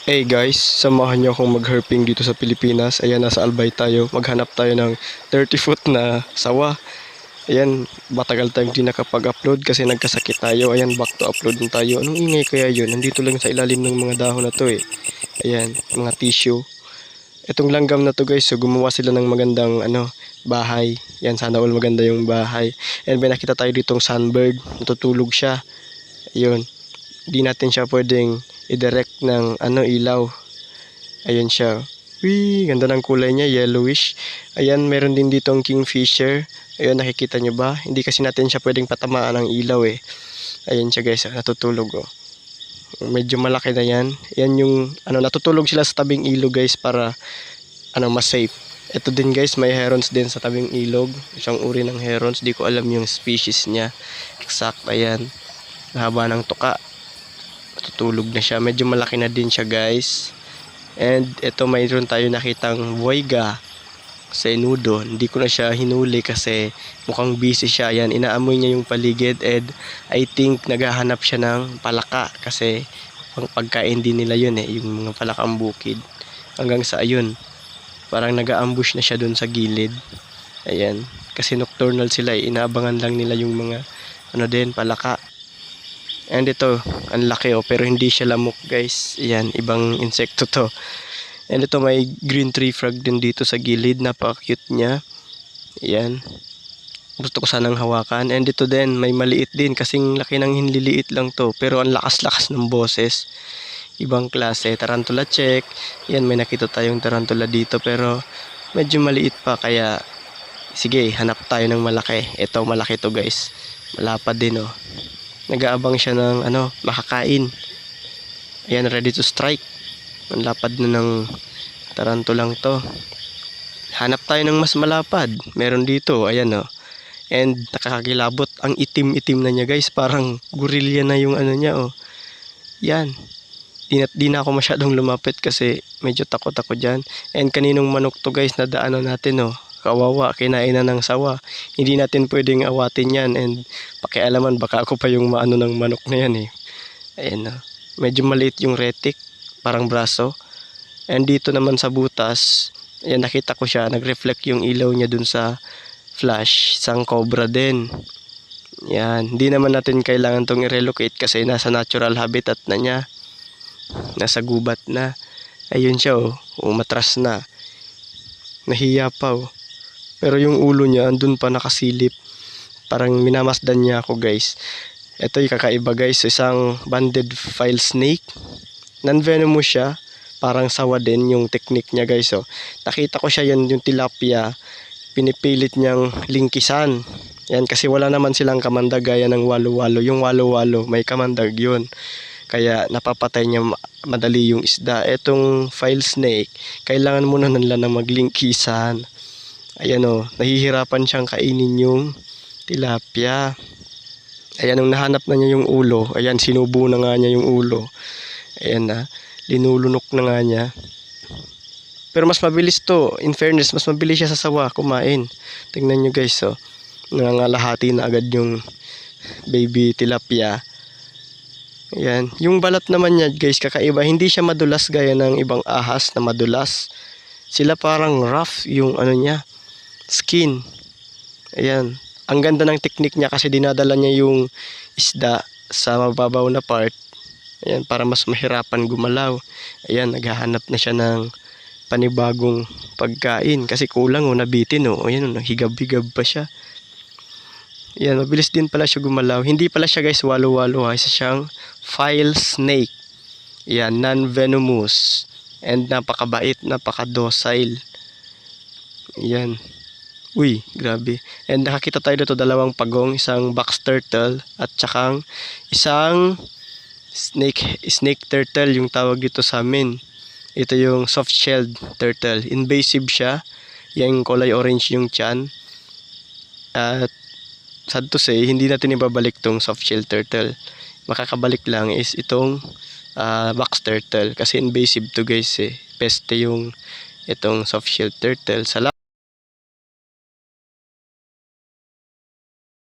Hey guys, samahan niyo akong mag-herping dito sa Pilipinas. Ayan, nasa Albay tayo. Maghanap tayo ng 30 foot na sawa. Ayan, matagal tayong di nakapag-upload kasi nagkasakit tayo. Ayan, back to upload na tayo. Anong ingay kaya yun? Nandito lang sa ilalim ng mga dahon na to eh. Ayan, mga tissue. Itong langgam na to guys, so gumawa sila ng magandang bahay. Yan, sana all maganda yung bahay. And may nakita tayo ditong sunbird. Natutulog siya. Ayun, di natin siya pwedeng i-direct ng ilaw. Ayun siya. Uy, ganda ng kulay niya, yellowish. Ayan, meron din dito ang kingfisher. Ayun, nakikita nyo ba? Hindi kasi natin siya pwedeng patamaan ng ilaw eh. Ayun siya guys, natutulog oh. Medyo malaki na yan. Yan yung, natutulog sila sa tabing ilog guys para, mas safe. Ito din guys, may herons din sa tabing ilog. Isang uri ng herons, di ko alam yung species niya. Exact, ayan. Haba ng tuka. Tutulog na siya, medyo malaki na din siya guys. And ito mayroon tayo nakitang buwayga sa enudo. Hindi ko na siya hinuli kasi mukhang busy siya. Yan, inaamoy niya yung paligid and I think naghahanap siya ng palaka kasi pang pagkain din nila yun eh, yung mga palakang bukid. Hanggang sa ayun, parang nag-aambush na siya dun sa gilid. Ayan, kasi nocturnal sila eh, inaabangan lang nila yung mga palaka. And ito, ang laki oh, pero hindi siya lamok guys. Ayan, ibang insekto to. And ito may green tree frog din dito sa gilid, napaka-cute niya. Ayan. Gusto ko sanang hawakan. And ito din, may maliit din kasing laki ng hinliliit lang to, pero ang lakas-lakas ng boses. Ibang klase, tarantula check. Ayan, may nakita tayong tarantula dito pero medyo maliit pa kaya sige, hanap tayo ng malaki. Ito malaki to guys. Malapad din oh. Nag-aabang siya ng makakain. Ayan, ready to strike. Ang lapad na ng tarantulang to. Hanap tayo ng mas malapad. Meron dito, ayan oh. And nakakakilabot. Ang itim-itim na niya guys. Parang gorilla na yung niya oh. Yan. Di na ako masyadong lumapit kasi medyo takot ako dyan. And kaninong manok to guys na daanan natin oh. Kawawa, kinain na ng sawa. Hindi natin pwedeng awatin yan and pakialaman baka ako pa yung maano ng manok na yan eh. Ayan na. Medyo maliit yung retic, parang braso. And dito naman sa butas, ayan nakita ko siya, nag-reflect yung ilaw niya dun sa flash. Isang cobra din. Yan, hindi naman natin kailangan tong i-relocate kasi nasa natural habitat na niya. Nasa gubat na. Ayun siya oh, umatras na. Nahiya pa oh. Pero yung ulo niya andun pa nakasilip. Parang minamasdan niya ako guys. Ito yung kakaiba guys. Isang banded file snake. Non-venomous siya. Parang sawa din yung technique niya guys. Oh. Nakita ko siya yan yung tilapia. Pinipilit niyang lingkisan. Yan kasi wala naman silang kamandag gaya ng walo-walo. Yung walo-walo may kamandag yun. Kaya napapatay niya madali yung isda. Etong file snake, kailangan muna nila na maglingkisan. Ayan o, nahihirapan siyang kainin yung tilapia. Ayan, nung nahanap na niya yung ulo, ayan, sinubo na nga niya yung ulo. Ayan na, linulunok na nga niya. Pero mas mabilis to, in fairness, mas mabilis siya sa sawa kumain. Tingnan nyo guys, oh, nangangalahati na agad yung baby tilapia. Ayan, yung balat naman niya guys, kakaiba, hindi siya madulas gaya ng ibang ahas na madulas. Sila parang rough yung niya, skin. Ayan. Ang ganda ng technique niya kasi dinadala niya yung isda sa mababaw na part. Ayan, para mas mahirapan gumalaw. Ayan, naghahanap na siya ng panibagong pagkain kasi kulang oh, nabitin oh. Ayan, higab-higab pa siya. Ayan, mabilis din pala siya gumalaw. Hindi pala siya guys walo-walo ha. Isa siyang file snake. Ayan, non-venomous. And napakabait, napaka-docile. Ayan. Uy, grabe. And nakakita tayo dito dalawang pagong, isang box turtle at saka isang snake turtle yung tawag dito sa amin. Ito yung soft-shelled turtle. Invasive siya. Yung kulay orange yung tiyan. At sad to say, hindi natin ibabalik tong soft-shelled turtle. Makakabalik lang is itong box turtle kasi invasive to guys eh. Peste yung itong soft-shelled turtle.